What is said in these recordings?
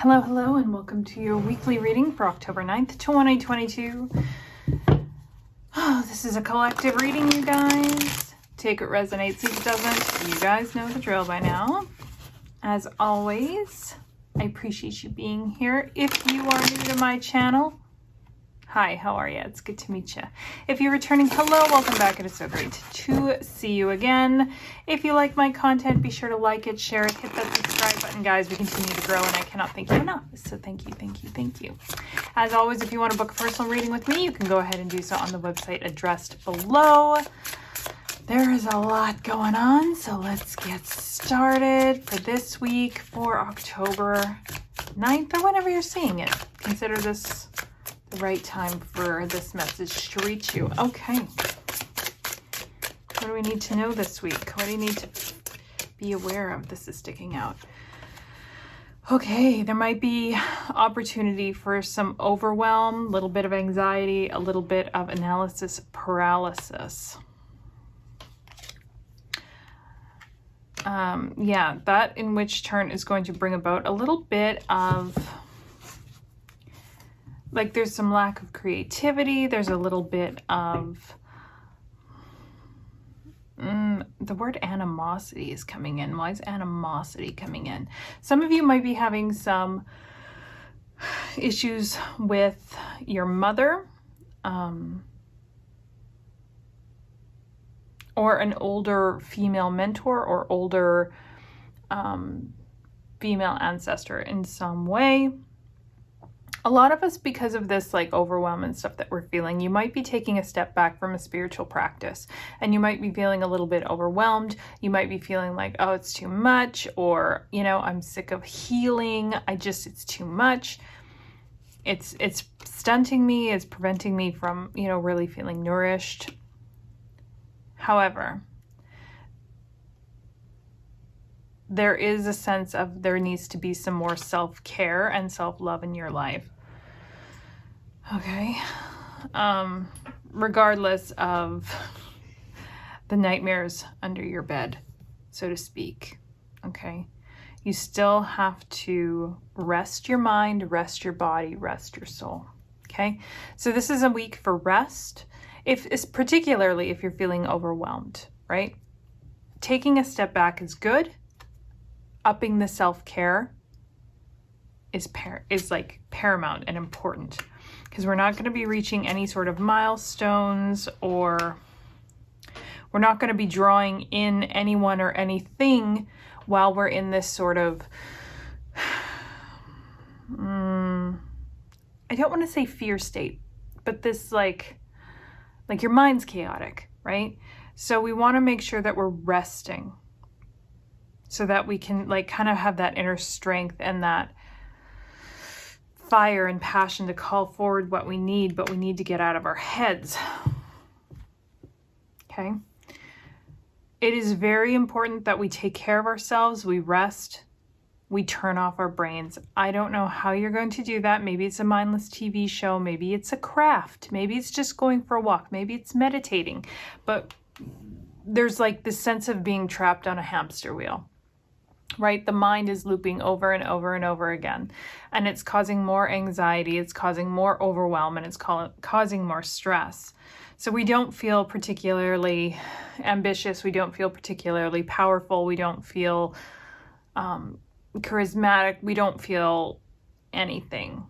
Hello, hello, and welcome to your weekly reading for October 9th, 2022. Oh, this is a collective reading, you guys. Take what resonates, leave it doesn't. You guys know the drill by now. As always, I appreciate you being here. If you are new to my channel, hi, how are you? It's good to meet you. If you're returning, hello, welcome back. It is so great to see you again. If you like my content, be sure to like it, share it, hit that subscribe button, guys. We continue to grow, and I cannot thank you enough. So thank you, thank you, thank you. As always, if you want to book a personal reading with me, you can go ahead and do so on the website addressed below. There is a lot going on, so let's get started for this week for October 9th, or whenever you're seeing it. Consider this the right time for this message to reach you. Okay. What do we need to know this week? What do you need to be aware of? This is sticking out. Okay, there might be opportunity for some overwhelm, a little bit of anxiety, a little bit of analysis paralysis. Yeah, that in which turn is going to bring about a little bit of, like, there's some lack of creativity. There's a little bit of, the word animosity is coming in. Why is animosity coming in? Some of you might be having some issues with your mother, or an older female mentor or older female ancestor in some way. A lot of us, because of this like overwhelm and stuff that we're feeling, you might be taking a step back from a spiritual practice, and you might be feeling a little bit overwhelmed. You might be feeling like, oh, it's too much, or, you know, I'm sick of healing. It's too much. It's stunting me. It's preventing me from, you know, really feeling nourished. However, there is a sense of there needs to be some more self-care and self-love in your life. Okay. Regardless of the nightmares under your bed, so to speak. Okay. You still have to rest your mind, rest your body, rest your soul. Okay. So this is a week for rest. Particularly if you're feeling overwhelmed, right? Taking a step back is good. Upping the self-care is like paramount and important, because we're not going to be reaching any sort of milestones, or we're not going to be drawing in anyone or anything while we're in this sort of, I don't want to say fear state, but this like your mind's chaotic, right? So we want to make sure that we're resting so that we can like kind of have that inner strength and that fire and passion to call forward what we need, but we need to get out of our heads. Okay? It is very important that we take care of ourselves, we rest, we turn off our brains. I don't know how you're going to do that. Maybe it's a mindless TV show. Maybe it's a craft. Maybe it's just going for a walk. Maybe it's meditating. But there's like this sense of being trapped on a hamster wheel, right? The mind is looping over and over and over again. And it's causing more anxiety. It's causing more overwhelm. And it's causing more stress. So we don't feel particularly ambitious. We don't feel particularly powerful. We don't feel charismatic. We don't feel anything,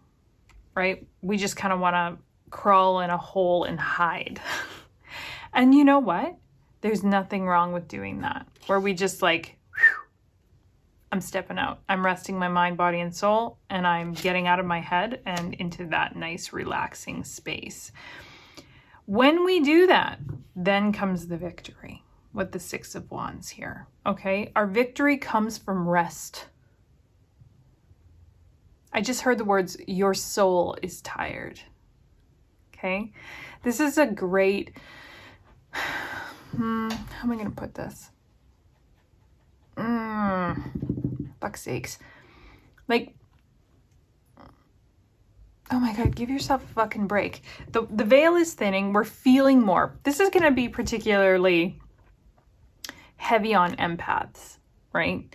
right? We just kind of want to crawl in a hole and hide. And you know what? There's nothing wrong with doing that, where we just like, whew, I'm stepping out. I'm resting my mind, body, and soul, and I'm getting out of my head and into that nice, relaxing space. When we do that, then comes the victory with the Six of Wands here, okay? Our victory comes from rest. I just heard the words, your soul is tired. Okay? This is a great, how am I going to put this? Fuck's sakes. Like, oh my God, give yourself a fucking break. The veil is thinning. We're feeling more. This is going to be particularly heavy on empaths, right?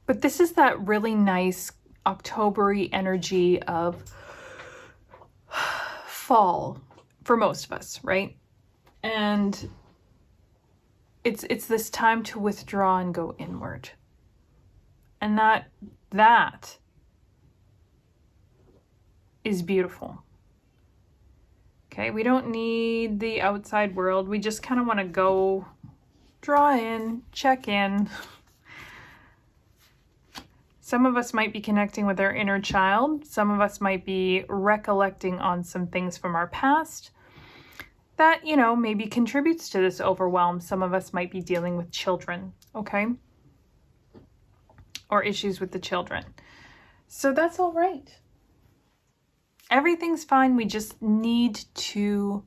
But this is that really nice October-y energy of fall for most of us, right? And it's this time to withdraw and go inward. And that is beautiful. Okay, we don't need the outside world. We just kind of want to go draw in, check in. Some of us might be connecting with our inner child. Some of us might be recollecting on some things from our past that, you know, maybe contributes to this overwhelm. Some of us might be dealing with children, okay? Or issues with the children. So that's all right. Everything's fine. We just need to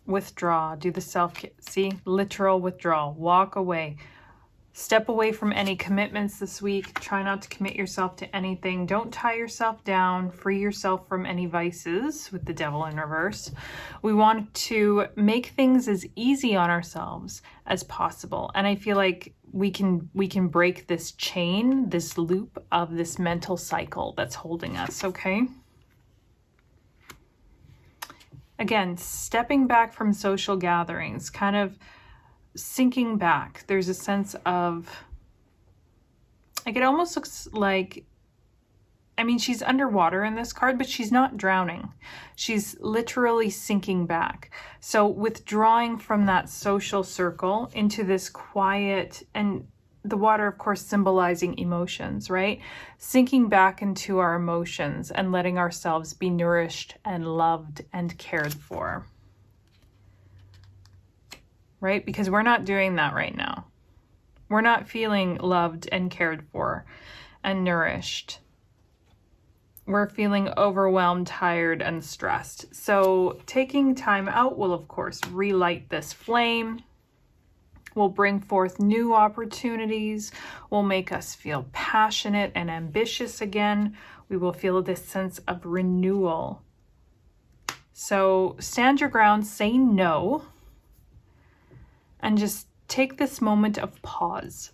withdraw, do the literal withdrawal, walk away. Step away from any commitments this week. Try not to commit yourself to anything. Don't tie yourself down. Free yourself from any vices with the devil in reverse. We want to make things as easy on ourselves as possible. And I feel like we can break this chain, this loop of this mental cycle that's holding us, okay? Again, stepping back from social gatherings, kind of sinking back. There's a sense of, like, it almost looks like, I mean, she's underwater in this card, but she's not drowning. She's literally sinking back. So withdrawing from that social circle into this quiet, and the water, of course, symbolizing emotions, right? Sinking back into our emotions and letting ourselves be nourished and loved and cared for. Right? Because we're not doing that right now. We're not feeling loved and cared for and nourished. We're feeling overwhelmed, tired, and stressed. So taking time out will, of course, relight this flame, will bring forth new opportunities, will make us feel passionate and ambitious again. We will feel this sense of renewal. So stand your ground, say no, and just take this moment of pause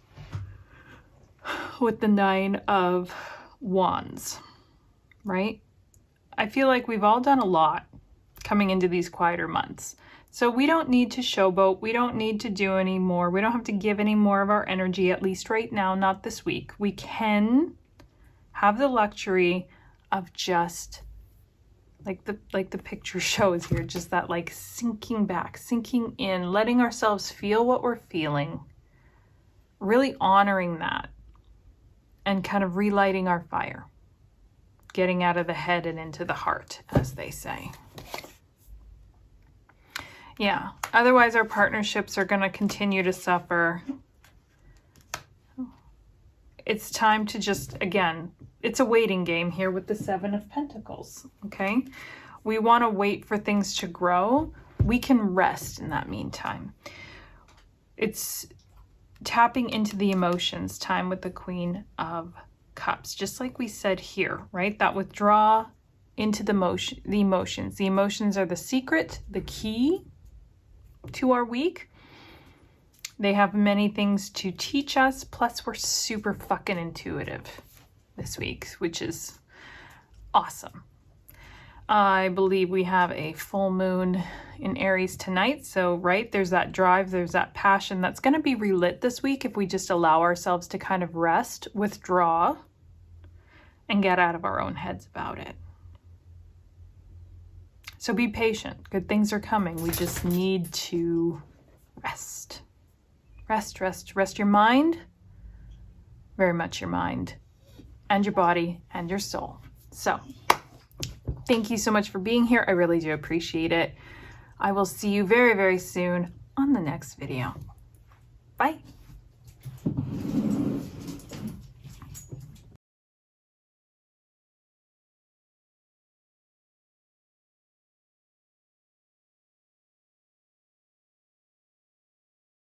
with the 9 of Wands, right? I feel like we've all done a lot coming into these quieter months. So we don't need to showboat. We don't need to do any more. We don't have to give any more of our energy, at least right now, not this week. We can have the luxury of just, like the picture shows here, just that like sinking back, sinking in, letting ourselves feel what we're feeling, really honoring that, and kind of relighting our fire, getting out of the head and into the heart, as they say. Yeah, otherwise our partnerships are going to continue to suffer. It's time to just, again, it's a waiting game here with the 7 of Pentacles, okay? We want to wait for things to grow. We can rest in that meantime. It's tapping into the emotions time with the Queen of Cups, just like we said here, right? That withdraw into the emotions. The emotions are the secret, the key to our week. They have many things to teach us, plus we're super fucking intuitive this week, which is awesome. I believe we have a full moon in Aries tonight, so right, there's that drive, there's that passion that's going to be relit this week if we just allow ourselves to kind of rest, withdraw, and get out of our own heads about it. So be patient. Good things are coming. We just need to rest. Rest your mind, very much your mind, and your body and your soul. So thank you so much for being here. I really do appreciate it. I will see you very, very soon on the next video. Bye.